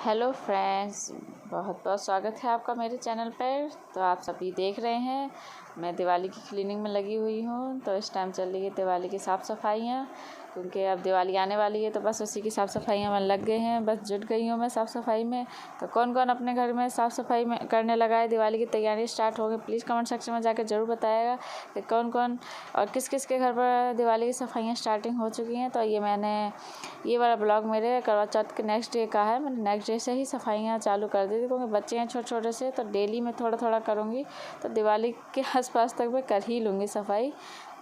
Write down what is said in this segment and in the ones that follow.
Hello friends, बहुत बहुत स्वागत है आपका मेरे चैनल पर। तो आप सभी देख रहे हैं मैं दिवाली की क्लीनिंग में लगी हुई हूँ। तो इस टाइम चल रही है दिवाली की साफ़ सफाइयाँ, क्योंकि अब दिवाली आने वाली है तो बस उसी की साफ़ सफाइयाँ में लग गए हैं। बस जुट गई हूँ मैं साफ़ सफाई में। तो कौन कौन अपने घर में साफ़ सफाई में करने लगा है, दिवाली की तैयारी स्टार्ट हो गई, प्लीज़ कमेंट सेक्शन में जाकर ज़रूर बताइएगा कि कौन कौन और किस किस के घर पर दिवाली की सफाइयाँ स्टार्टिंग हो चुकी हैं। तो ये वाला ब्लॉग मेरे करवा चौथ के नेक्स्ट डे का है। मैंने नेक्स्ट डे से ही सफाइयाँ चालू कर दी थी, क्योंकि बच्चे हैं छोटे छोटे से, तो डेली मैं थोड़ा थोड़ा करूँगी। तो दिवाली के आसपास तक मैं कर ही लूँगी सफाई।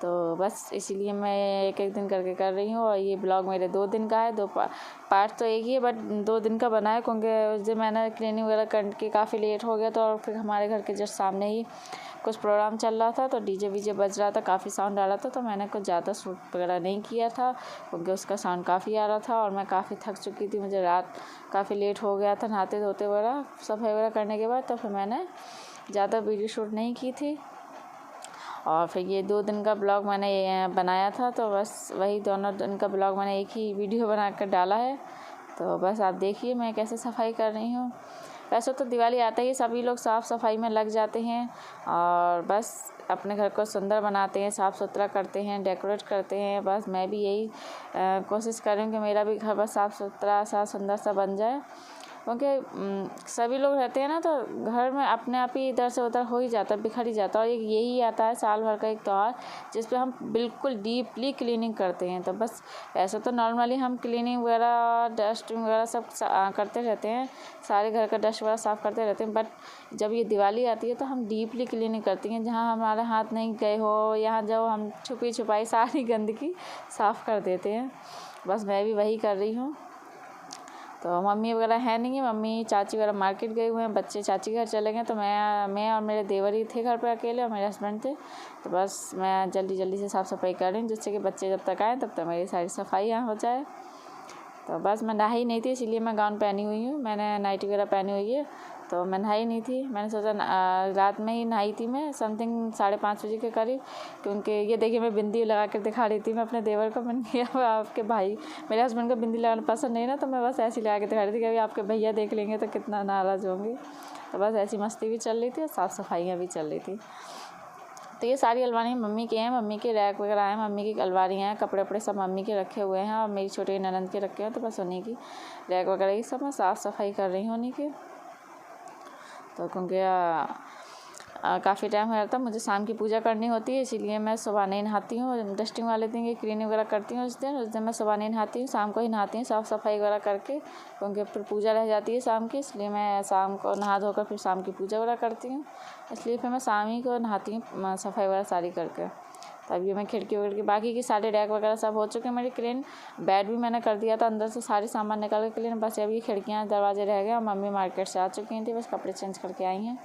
तो बस इसीलिए मैं एक एक दिन करके कर रही हूँ। और ये ब्लॉग मेरे 2 दिन का है, पार्ट तो एक ही है, बट 2 दिन का बना है, क्योंकि उस दिन मैंने क्लीनिंग वगैरह करके काफ़ी लेट हो गया। तो और फिर हमारे घर के जस्ट सामने ही कुछ प्रोग्राम चल रहा था, तो डीजे वीजे बज रहा था, काफ़ी साउंड आ रहा था। तो मैंने कुछ ज़्यादा शूट वगैरह नहीं किया था, क्योंकि उसका साउंड काफ़ी आ रहा था और मैं काफ़ी थक चुकी थी। मुझे रात काफ़ी लेट हो गया था नहाते धोते वगैरह सफाई वगैरह करने के बाद। तो फिर मैंने ज़्यादा वीडियो शूट नहीं की थी। और फिर ये 2 दिन का ब्लॉग मैंने बनाया था, तो बस वही दोनों दिन का ब्लॉग मैंने एक ही वीडियो बना कर डाला है। तो बस आप देखिए मैं कैसे सफाई कर रही हूँ। वैसे तो दिवाली आता ही सभी लोग साफ़ सफाई में लग जाते हैं और बस अपने घर को सुंदर बनाते हैं, साफ़ सुथरा करते हैं, डेकोरेट करते हैं। बस मैं भी यही कोशिश कर रही हूँ कि मेरा भी घर बस साफ़ सुथरा सा सुंदर सा बन जाए, क्योंकि सभी लोग रहते हैं ना, तो घर में अपने आप ही इधर से उधर हो ही जाता है, बिखर ही जाता है। और यही आता है साल भर का एक त्यौहार जिस पे हम बिल्कुल डीपली क्लीनिंग करते हैं। तो बस ऐसा तो नॉर्मली हम क्लीनिंग वगैरह डस्टिंग वगैरह सब करते रहते हैं, सारे घर का डस्ट वगैरह साफ़ करते रहते हैं। बट जब ये दिवाली आती है तो हम डीपली क्लीनिंग करते हैं, जहाँ हमारे हाथ नहीं गए हो, यहाँ जब हम छुपी छुपाई सारी गंदगी साफ़ कर देते हैं। बस मैं भी वही कर रही हूँ। तो मम्मी वगैरह है नहीं है, मम्मी चाची वगैरह मार्केट गए हुए हैं, बच्चे चाची घर चले गए। तो मैं और मेरे देवर ही थे घर पर अकेले, और मेरे हस्बैंड थे। तो बस मैं जल्दी जल्दी से साफ़ सफाई कर रही हूँ, जिससे कि बच्चे जब तक आएँ तब तक मेरी सारी सफाई यहाँ हो जाए। तो बस मैं नहाई नहीं थी, इसीलिए मैं गाउन पहनी हुई हूँ, मैंने नाइटी वगैरह पहनी हुई है। तो मैं नहाई नहीं थी, मैंने सोचा रात में ही नहाई थी मैं, समथिंग 5:30 बजे के करीब। क्योंकि ये देखिए मैं बिंदी लगा कर दिखा रही थी मैं अपने देवर को। मैंने किया आपके भाई मेरे हस्बैंड को बिंदी लगाना पसंद नहीं ना, तो मैं बस ऐसे ही लगा के दिखा रही थी कि अभी आपके भैया देख लेंगे तो कितना नाराज़ होंगे। तो बस ऐसी मस्ती भी चल रही थी और साफ़ सफाइयाँ भी चल रही थी। तो ये सारी अलमारियाँ मम्मी की हैं, मम्मी के रैक वगैरह हैं, मम्मी की अलमारियाँ हैं, कपड़े वपड़े सब मम्मी के रखे हुए हैं, और मेरी छोटी ननद के रखे हैं। तो बस उन्हीं की रैक वगैरह ये सब मैं साफ़ सफाई कर रही हूँ उन्हीं की। तो क्योंकि काफ़ी टाइम हो जाता है, मुझे शाम की पूजा करनी होती है, इसीलिए मैं सुबह नहीं नहाती हूँ। डस्टिंग वाले दिन की क्लीनिंग वगैरह करती हूँ उस दिन मैं सुबह नहीं नहाती हूँ, शाम को ही नहाती हूँ साफ़ सफाई वगैरह करके, क्योंकि फिर पूजा रह जाती है शाम की। इसलिए मैं शाम को नहा धोकर फिर शाम की पूजा वगैरह करती हूँ, इसलिए फिर मैं शाम ही को नहाती हूँ सफाई वगैरह सारी करके। तब ये मैं खिड़की वगैरह बाकी की सारे रैक वगैरह सब हो चुके हैं मेरी क्लीन। बेड भी मैंने कर दिया था, अंदर से सारे सामान निकाल के क्लीन। बस अभी खिड़कियाँ दरवाजे रह गए, और मम्मी मार्केट से आ चुकी थी, बस कपड़े चेंज करके आई हैं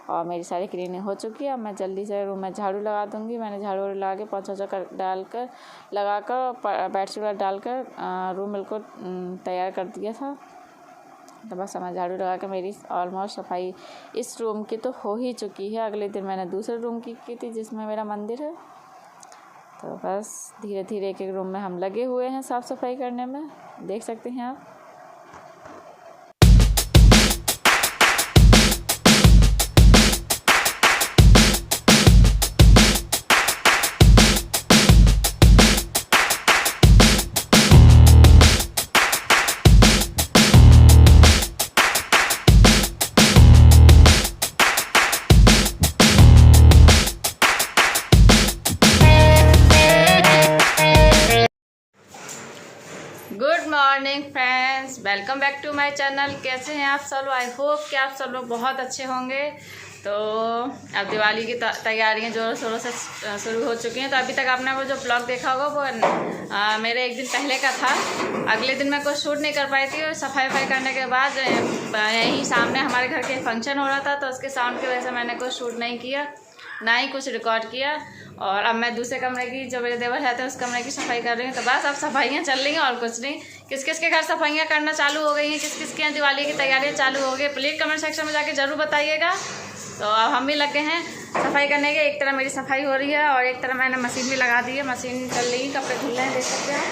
और मेरी सारी क्लीनिंग हो चुकी है। अब मैं जल्दी से रूम में झाड़ू लगा दूँगी। मैंने झाड़ू लगा के पोंछा डालकर लगाकर बेडशीट वगैरह डालकर रूम बिल्कुल तैयार कर दिया था। तो बस मैं झाड़ू लगा के मेरी ऑलमोस्ट सफाई इस रूम की तो हो ही चुकी है। अगले दिन मैंने दूसरे रूम की थी जिसमें मेरा मंदिर है। तो बस धीरे धीरे एक एक रूम में हम लगे हुए हैं साफ़ सफाई करने में, देख सकते हैं आप। Good morning friends, welcome back to my channel. कैसे हैं आप सब लोग? आई होप कि आप सब लोग बहुत अच्छे होंगे। तो अब दिवाली की तैयारियां ज़ोरों शोरों से शुरू हो चुकी हैं। तो अभी तक आपने वो जो ब्लॉग देखा होगा वो मेरे एक दिन पहले का था। अगले दिन मैं कुछ शूट नहीं कर पाई थी, और सफाई वफाई करने के बाद यहीं सामने हमारे घर के फंक्शन हो रहा था, तो उसके साउंड की वजह से मैंने कुछ शूट नहीं किया, ना ही कुछ रिकॉर्ड किया। और अब मैं दूसरे कमरे की, जो मेरे देवर रहते हैं, उस कमरे की सफाई कर रही हूँ। तो बस अब सफाइयाँ चल रही हैं और कुछ नहीं। किस किस के घर सफाइयाँ करना चालू हो गई हैं, किस किस के यहाँ दिवाली की तैयारियाँ चालू हो गई, प्लीज़ कमेंट सेक्शन में जाके ज़रूर बताइएगा। तो अब हम भी लग गए हैं सफाई करने के। एक तरह मेरी सफाई हो रही है और एक तरह मैंने मशीन भी लगा दी है, मशीन चल रही है, कपड़े धुल रहे हैं, देख सकते हैं।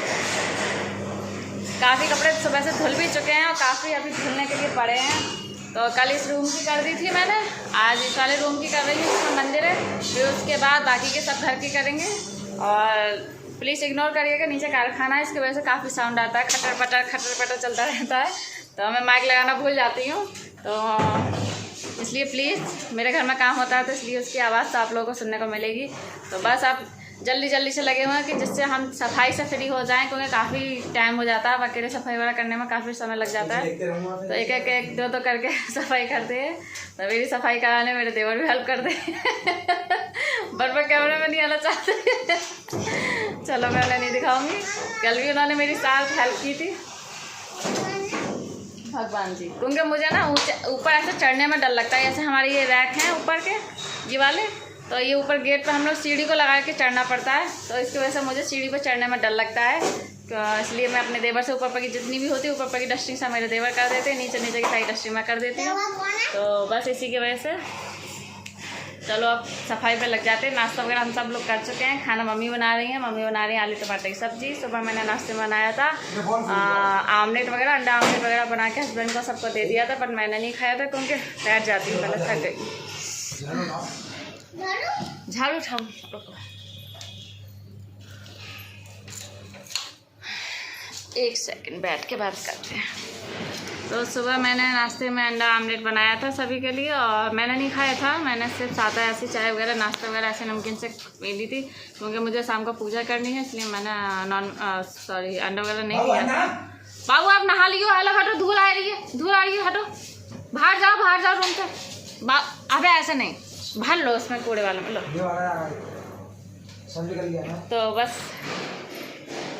काफ़ी कपड़े सुबह से धुल भी चुके हैं और काफ़ी अभी धुलने के लिए पड़े हैं। तो कल इस रूम की कर दी थी मैंने, आज इस वाले रूम की कर रही हूँ, इसमें मंदिर है। फिर उसके बाद बाकी के सब घर की करेंगे। और प्लीज़ इग्नोर करिएगा, नीचे कारखाना है, इसकी वजह से काफ़ी साउंड आता है, खटर पटर चलता रहता है। तो मैं माइक लगाना भूल जाती हूँ, तो इसलिए प्लीज़, मेरे घर में काम होता है तो इसलिए उसकी आवाज़ तो आप लोगों को सुनने को मिलेगी। तो बस आप जल्दी से लगे हुए हैं कि जिससे हम सफाई से फ्री हो जाएं, क्योंकि काफ़ी टाइम हो जाता है, अकेले सफाई वगैरह करने में काफ़ी समय लग जाता है। तो एक दो करके सफाई करते हैं। तो मेरी सफाई कराने मेरे देवर भी हेल्प करते हैं बट मैं कैमरे में नहीं आना चाहते चलो मैं उन्हें नहीं दिखाऊंगी। कल भी उन्होंने मेरी साथ हेल्प की थी, भगवान जी, क्योंकि मुझे ना ऊपर ऐसे चढ़ने में डर लगता है। जैसे हमारे ये रैक हैं ऊपर के ये वाले, तो ये ऊपर गेट पे हम लोग सीढ़ी को लगा के चढ़ना पड़ता है, तो इसकी वजह से मुझे सीढ़ी पर चढ़ने में डर लगता है। तो इसलिए मैं अपने देवर से ऊपर पर की जितनी भी होती है ऊपर पर की डस्टिंग सब मेरे देवर कर देते हैं, नीचे की सारी डस्टिंग मैं कर देती हूँ। तो बस इसी की वजह से चलो अब सफाई पे लग जाते हैं। नाश्ता वगैरह हम सब लोग कर चुके हैं। खाना मम्मी बना रही हैं, आलू टमाटर की सब्ज़ी। सुबह मैंने नाश्ते में बनाया था आमलेट वगैरह, अंडा आमलेट वगैरह बना के हस्बैंड को सबको दे दिया था, पर मैंने नहीं खाया था क्योंकि बैठ जाती हूँ, पहले थक गई। झाड़ू उठाऊँ, एक सेकंड बैठ के बात करते हैं। तो सुबह मैंने नाश्ते में अंडा आमलेट बनाया था सभी के लिए, और मैंने नहीं खाया था, मैंने सिर्फ सादा ऐसी चाय वगैरह नाश्ता वगैरह ऐसे नमकीन से पी ली थी, क्योंकि मुझे शाम को पूजा करनी है, इसलिए मैंने अंडा वगैरह नहीं लिया। बाबू आप नहा लियो, अलग हटो, धूल आ रही है, हटो, बाहर जाओ रूम से। अबे ऐसे नहीं, भर लो उसमें कूड़े वाले में लो। तो बस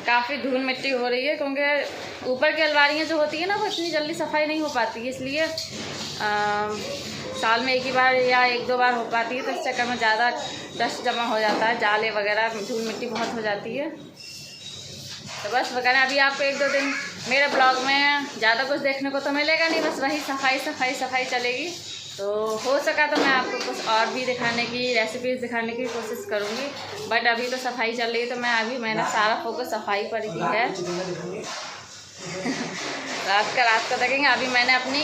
काफ़ी धूल मिट्टी हो रही है, क्योंकि ऊपर की अलमारियाँ जो होती है ना वो इतनी जल्दी सफाई नहीं हो पाती है, इसलिए साल में एक ही बार या एक दो बार हो पाती है, तो इस चक्कर में ज़्यादा डस्ट जमा हो जाता है, जाले वगैरह धूल मिट्टी बहुत हो जाती है। तो बस वगैरह अभी आपको एक दो दिन मेरे ब्लॉग में ज़्यादा कुछ देखने को तो मिलेगा नहीं, बस वही सफाई चलेगी। तो हो सका तो मैं आपको कुछ और भी दिखाने की, रेसिपीज़ दिखाने की कोशिश करूँगी, बट अभी तो सफाई चल रही है, तो मैंने सारा फोकस सफाई पर ही है। रात को देखेंगे। अभी मैंने अपनी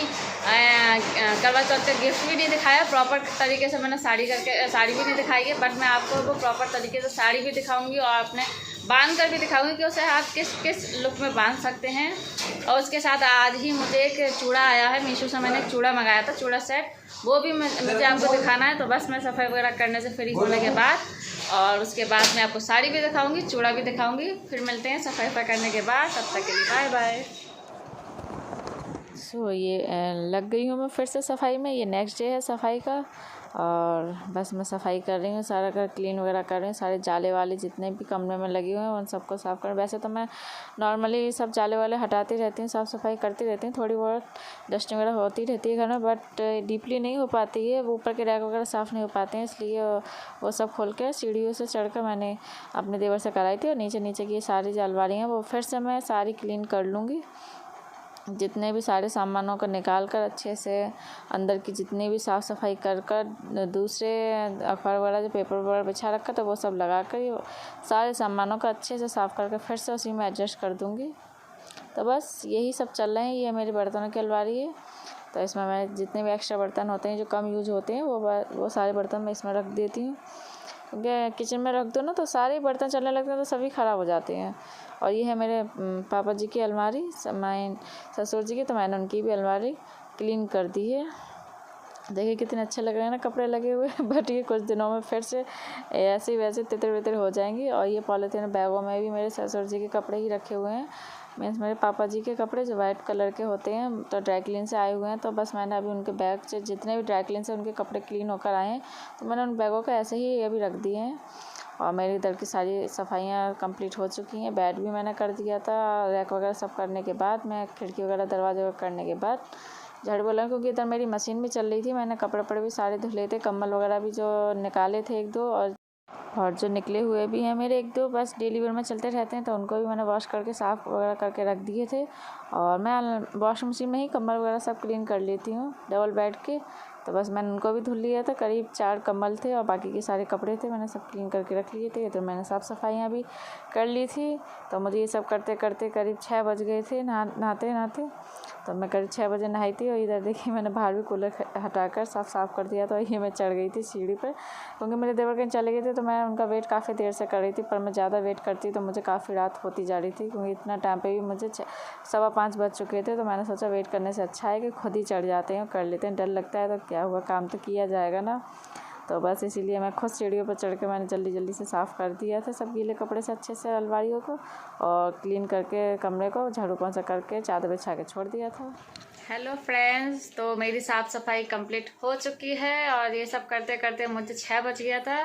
करवा चौथ का गिफ्ट भी नहीं दिखाया प्रॉपर तरीके से, मैंने साड़ी भी नहीं दिखाई है, बट मैं आपको वो प्रॉपर तरीके से साड़ी भी दिखाऊंगी और अपने बांध कर भी दिखाऊंगी कि उसे आप किस लुक में बांध सकते हैं। और उसके साथ आज ही मुझे एक चूड़ा आया है, मीशो से मैंने एक चूड़ा मंगाया था, चूड़ा सेट, वो भी मुझे आपको दिखाना है। तो बस मैं सफाई वगैरह करने से फ्री होने के बाद, और उसके बाद मैं आपको साड़ी भी दिखाऊंगी, चूड़ा भी दिखाऊंगी। फिर मिलते हैं सफाई करने के बाद, तब तक के लिए बाय बाय। सो ये लग गई हूँ मैं फिर से सफाई में। ये नेक्स्ट डे है सफाई का, और बस मैं सफाई कर रही हूँ, सारा घर क्लीन वगैरह कर रही हूँ। सारे जाले वाले जितने भी कमरे में लगे हुए हैं उन सबको साफ़ कर। वैसे तो मैं नॉर्मली सब जाले वाले हटाती रहती हूँ, साफ़ सफाई करती रहती हूँ, थोड़ी बहुत डस्टिंग वगैरह होती रहती है घर में, बट डीपली नहीं हो पाती है, वो ऊपर के रैक वगैरह साफ़ नहीं हो पाते हैं, इसलिए वो सब खोल के सीढ़ियों से चढ़कर मैंने अपने देवर से कराई थी। और नीचे की सारी अलमारी हैं वो फिर से मैं सारी क्लीन कर लूँगी। जितने भी सारे सामानों को निकाल कर अच्छे से अंदर की जितनी भी साफ़ सफाई कर दूसरे अखबार वगैरह जो पेपर वगैरह बिछा रखा था वो सब लगा कर सारे सामानों को अच्छे से साफ़ करके फिर से उसी में एडजस्ट कर दूँगी। तो बस यही सब चल रहे हैं। ये मेरी बर्तनों की अलमारी है, तो इसमें मैं जितने भी एक्स्ट्रा बर्तन होते हैं जो कम यूज होते हैं वो सारे बर्तन मैं इसमें रख देती हूँ, क्योंकि किचन में रख दो ना तो सारे बर्तन चलने लगते हैं तो सभी ख़राब हो जाते हैं। और ये है मेरे पापा जी की अलमारी, मैं ससुर जी की, तो मैंने उनकी भी अलमारी क्लीन कर दी है। देखिए कितने अच्छे लग रहे हैं ना कपड़े लगे हुए बट ये कुछ दिनों में फिर से ऐसे वैसे तितर बितर हो जाएंगी। और ये पॉलीथीन बैगों में भी मेरे ससुर जी के कपड़े ही रखे हुए हैं, मीन्स मेरे पापा जी के कपड़े जो वाइट कलर के होते हैं, तो ड्राई क्लीन से आए हुए हैं। तो बस मैंने अभी उनके बैग से जितने भी ड्राई क्लीन से उनके कपड़े क्लीन होकर आए हैं, तो मैंने उन बैगों को ऐसे ही अभी रख दिए हैं। और मेरी इधर की सारी सफाइयाँ कंप्लीट हो चुकी हैं। बेड भी मैंने कर दिया था, रैक वगैरह सब करने के बाद, मैं खिड़की वगैरह दरवाजे वगैरह करने के बाद झाड़ू बोला, क्योंकि इधर मेरी मशीन भी चल रही थी। मैंने कपड़े भी सारे धुले थे, कम्बल वगैरह भी जो निकाले थे एक दो, और और जो निकले हुए भी हैं मेरे 1-2 बस डेली वेयर में चलते रहते हैं, तो उनको भी मैंने वॉश करके साफ़ वगैरह करके रख दिए थे। और मैं वॉशिंग मशीन में ही कंबल वगैरह सब क्लीन कर लेती हूँ डबल बेड के। तो बस मैंने उनको भी धुल लिया था। करीब 4 कंबल थे और बाकी के सारे कपड़े थे, मैंने सब क्लीन करके रख लिए थे। तो मैंने साफ़ सफाइयाँ भी कर ली थी। तो मुझे ये सब करते करते करीब 6 बज गए थे नहाते नहाते। तो मैं करीब 6 बजे नहाई थी। और इधर देखिए मैंने बाहर भी कूलर हटाकर साफ़ कर दिया। तो ये मैं चढ़ गई थी सीढ़ी पर, क्योंकि मेरे देवर कहीं चले गए थे। तो मैं उनका वेट काफ़ी देर से कर रही थी, पर मैं ज़्यादा वेट करती तो मुझे काफ़ी रात होती जा रही थी, क्योंकि इतना टाइम पे भी मुझे 4:15 बज चुके थे। तो मैंने सोचा वेट करने से अच्छा है कि खुद ही चढ़ जाते हैं और कर लेते हैं। डर लगता है तो क्या हुआ, काम तो किया जाएगा ना। तो बस इसीलिए मैं खुद सीढ़ियों पर चढ़ के मैंने जल्दी जल्दी से साफ़ कर दिया था सब गीले कपड़े से अच्छे से अलमारियों को, और क्लीन करके कमरे को झाड़ू पोंछा करके चादर बिछा के छोड़ दिया था। हेलो फ्रेंड्स, तो मेरी साफ़ सफाई कंप्लीट हो चुकी है। और ये सब करते करते मुझे 6 बज गया था।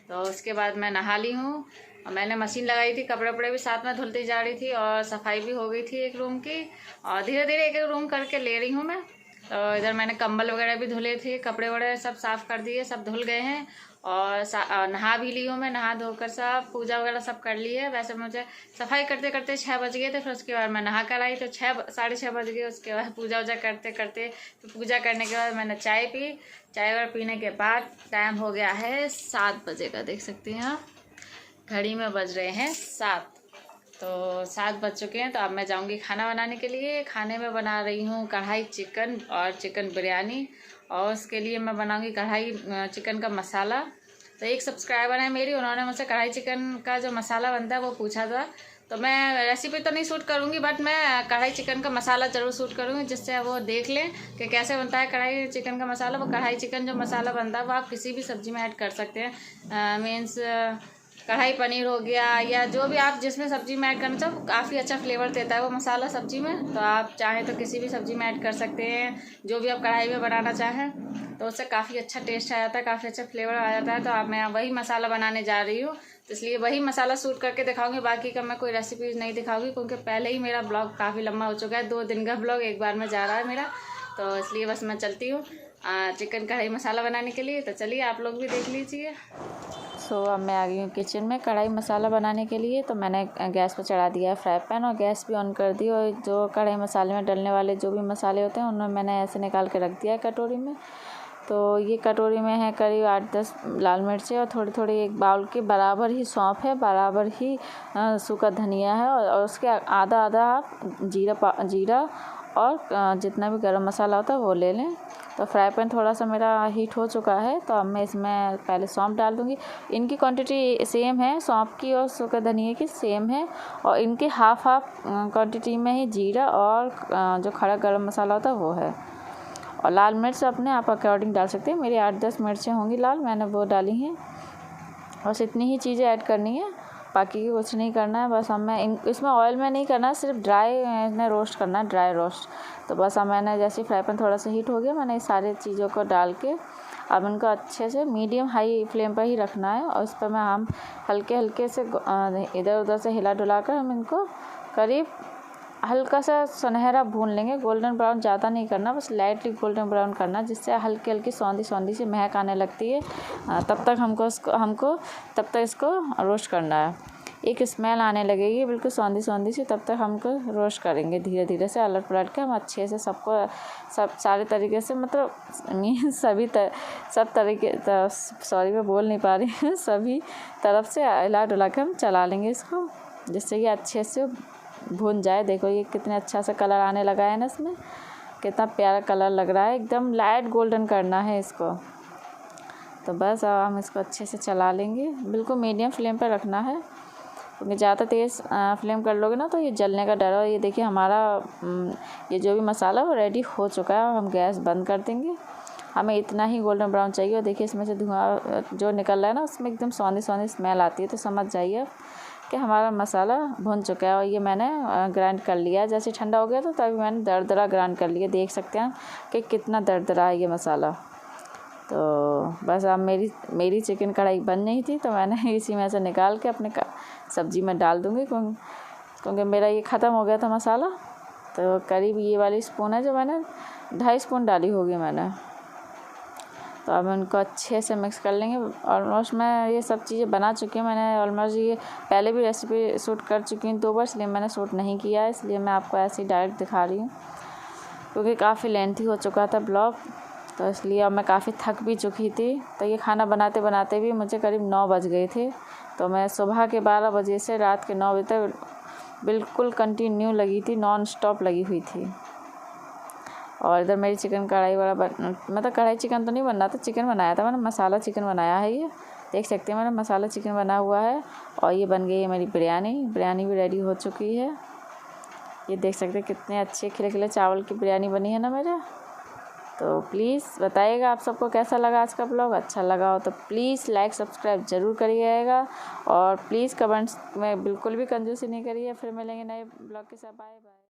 तो उसके बाद मैं नहा ली हूँ। और मैंने मशीन लगाई थी, कपड़े वपड़े भी साथ में धुलती जा रही थी, और सफाई भी हो गई थी एक रूम की। और धीरे धीरे एक एक रूम करके ले रही हूँ मैं। तो इधर मैंने कंबल वगैरह भी धुले थे, कपड़े वगैरह सब साफ़ कर दिए, सब धुल गए हैं। और नहा भी ली हूँ मैं, नहा धोकर सब पूजा वगैरह सब कर ली है। वैसे मुझे सफाई करते करते 6 बज गए थे। फिर उसके बाद मैं नहा कर आई तो 6-6:30 बज गए। उसके बाद पूजा वूजा करते करते, तो पूजा करने के बाद मैंने चाय पी। चाय वगैरह पीने के बाद टाइम हो गया है 7 बजे का, देख सकते हैं आप घड़ी में बज रहे हैं 7। तो 7 बज चुके हैं। तो अब मैं जाऊंगी खाना बनाने के लिए। खाने में बना रही हूँ कढ़ाई चिकन और चिकन बिरयानी। और उसके लिए मैं बनाऊंगी कढ़ाई चिकन का मसाला। तो एक सब्सक्राइबर है मेरी, उन्होंने मुझसे कढ़ाई चिकन का जो मसाला बनता है वो पूछा था। तो मैं रेसिपी तो नहीं शूट करूँगी, बट मैं कढ़ाई चिकन का मसाला ज़रूर शूट करूँगी, जिससे वो देख लें कि कैसे बनता है कढ़ाई चिकन का मसाला। वो कढ़ाई चिकन जो मसाला बनता है वो आप किसी भी सब्ज़ी में ऐड कर सकते हैं। मीन्स कढ़ाई पनीर हो गया, या जो भी आप जिसमें सब्ज़ी में ऐड करना चाहो, काफ़ी अच्छा फ्लेवर देता है वो मसाला सब्ज़ी में। तो आप चाहें तो किसी भी सब्ज़ी में ऐड कर सकते हैं, जो भी आप कढ़ाई में बनाना चाहें। तो उससे काफ़ी अच्छा टेस्ट आ जाता है, काफ़ी अच्छा फ्लेवर आ जाता है। तो अब मैं वही मसाला बनाने जा रही हूँ, तो इसलिए वही मसाला शूट करके दिखाऊंगी। बाकी का मैं कोई रेसिपीज़ नहीं दिखाऊंगी, क्योंकि पहले ही मेरा ब्लॉग काफ़ी लंबा हो चुका है। 2 दिन का ब्लॉग एक बार में जा रहा है मेरा। तो इसलिए बस मैं चलती हूँ चिकन कढ़ाई मसाला बनाने के लिए। तो चलिए आप लोग भी देख लीजिए। अब मैं आ गई हूँ किचन में कढ़ाई मसाला बनाने के लिए। तो मैंने गैस पर चढ़ा दिया है फ्राई पैन, और गैस भी ऑन कर दी। और जो कढ़ाई मसाले में डलने वाले जो भी मसाले होते हैं उन्हें मैंने ऐसे निकाल के रख दिया है कटोरी में। तो ये कटोरी में है करीब 8-10 लाल मिर्चें, और थोड़ी थोड़ी एक बाउल के बराबर ही सौंफ है, बराबर ही सूखा धनिया है, और उसके आधा आधा आप जीरा और जितना भी गरम मसाला होता है वो ले लें। तो फ्राई पैन थोड़ा सा मेरा हीट हो चुका है। तो अब मैं इसमें पहले सौंफ डाल दूँगी। इनकी क्वांटिटी सेम है, सौंफ की और सूखा धनिया की सेम है। और इनके हाफ क्वांटिटी में ही जीरा और जो खड़ा गरम मसाला होता है वो है। और लाल मिर्च अपने आप अकॉर्डिंग डाल सकते हैं। मेरी 8-10 मिर्चें होंगी लाल, मैंने वो डाली हैं। बस इतनी ही चीज़ें ऐड करनी है, बाकी की कुछ नहीं करना है। बस हमें इसमें ऑयल में नहीं करना है, सिर्फ ड्राई इन्हें रोस्ट करना है, ड्राई रोस्ट। तो बस अब मैंने जैसे फ्राई पैन थोड़ा सा हीट हो गया, मैंने इस सारी चीज़ों को डाल के अब इनको अच्छे से मीडियम हाई फ्लेम पर ही रखना है। और इस पर हम हल्के हल्के से इधर उधर से हिला डुला कर हम इनको करीब हल्का सा सुनहरा भून लेंगे। गोल्डन ब्राउन ज़्यादा नहीं करना, बस लाइटली गोल्डन ब्राउन करना, जिससे हल्की हल्की सौंधी सौंधी सी महक आने लगती है। तब तक हमको तब तक इसको रोस्ट करना है। एक स्मेल आने लगेगी बिल्कुल सौंधी सौंधी सी, तब तक हमको रोस्ट करेंगे धीरे धीरे से अलट पलट के। हम अच्छे से सारे तरीके से, मतलब सब तरीके, सॉरी मैं बोल नहीं पा रही हूँ, सभी तरफ से हिला डुला के हम चला लेंगे इसको, जिससे ये अच्छे से भून जाए। देखो ये कितने अच्छा सा कलर आने लगा है ना, इसमें कितना प्यारा कलर लग रहा है, एकदम लाइट गोल्डन करना है इसको। तो बस अब हम इसको अच्छे से चला लेंगे, बिल्कुल मीडियम फ्लेम पर रखना है, क्योंकि ज़्यादा तेज़ फ्लेम कर लोगे ना तो ये जलने का डर है। ये देखिए हमारा ये जो भी मसाला वो रेडी हो चुका है। हम गैस बंद कर देंगे, हमें इतना ही गोल्डन ब्राउन चाहिए। और देखिए इसमें से धुआं जो निकल रहा है ना, उसमें एकदम सौंधी सौंधी स्मेल आती है। तो समझ जाइए कि हमारा मसाला भुन चुका है। और ये मैंने ग्राइंड कर लिया है, जैसे ठंडा हो गया तो तभी मैंने दरदरा ग्राइंड कर लिया। देख सकते हैं कि कितना दरदरा है ये मसाला। तो बस अब मेरी चिकन कढ़ाई बन नहीं थी, तो मैंने इसी में से निकाल के अपने सब्ज़ी में डाल दूँगी, क्योंकि मेरा ये ख़त्म हो गया था मसाला। तो करीब ये वाली स्पून है जो मैंने 2.5 स्पून डाली होगी मैंने। तो अब इनको अच्छे से मिक्स कर लेंगे। ऑलमोस्ट मैं ये सब चीज़ें बना चुकी हूँ, मैंने ऑलमोस्ट ये पहले भी रेसिपी शूट कर चुकी हूँ 2 बार, इसलिए मैंने शूट नहीं किया है, इसलिए मैं आपको ऐसे ही डायरेक्ट दिखा रही हूँ क्योंकि काफ़ी लेंथी हो चुका था ब्लॉग, तो इसलिए अब मैं काफ़ी थक भी चुकी थी। तो ये खाना बनाते बनाते भी मुझे करीब 9 बज गए थे। तो मैं सुबह के 12 बजे से रात के 9 बजे तक बिल्कुल कंटिन्यू लगी थी, नॉन स्टॉप लगी हुई थी। और इधर मेरी चिकन कढ़ाई वाला मतलब कढ़ाई चिकन तो नहीं बन रहा था, चिकन बनाया था मैंने, मसाला चिकन बनाया है। ये देख सकते हैं मेरा मसाला चिकन बना हुआ है। और ये बन गई है मेरी बिरयानी भी रेडी हो चुकी है। ये देख सकते हैं कितने अच्छे खिले खिले चावल की बिरयानी बनी है ना मेरे। तो प्लीज़ बताइएगा आप सबको कैसा लगा आज का ब्लॉग। अच्छा लगा हो तो प्लीज़ लाइक सब्सक्राइब ज़रूर करिएगा, और प्लीज़ कमेंट्स में बिल्कुल भी कंजूसी नहीं करिए। फिर मिलेंगे नए ब्लॉग के साथ। Bye bye.